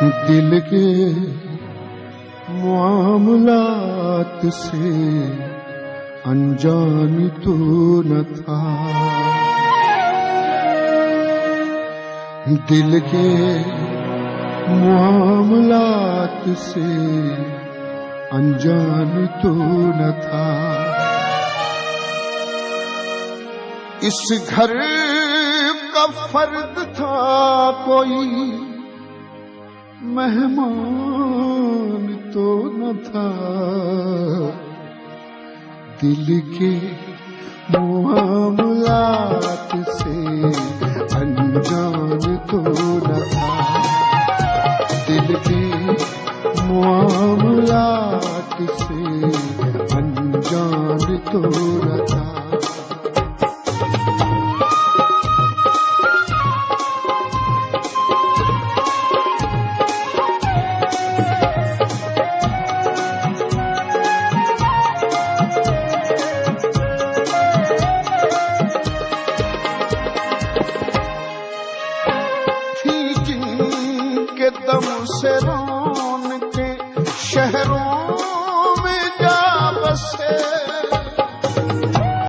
दिल के मामलात से अनजान तो न था। दिल के मामलात से अनजान तो न था। इस घर का फर्द था कोई मेहमान तो न था। दिल के मामलात से अनजान तो न था। दिल के मामलात से अनजान तो न था। दम से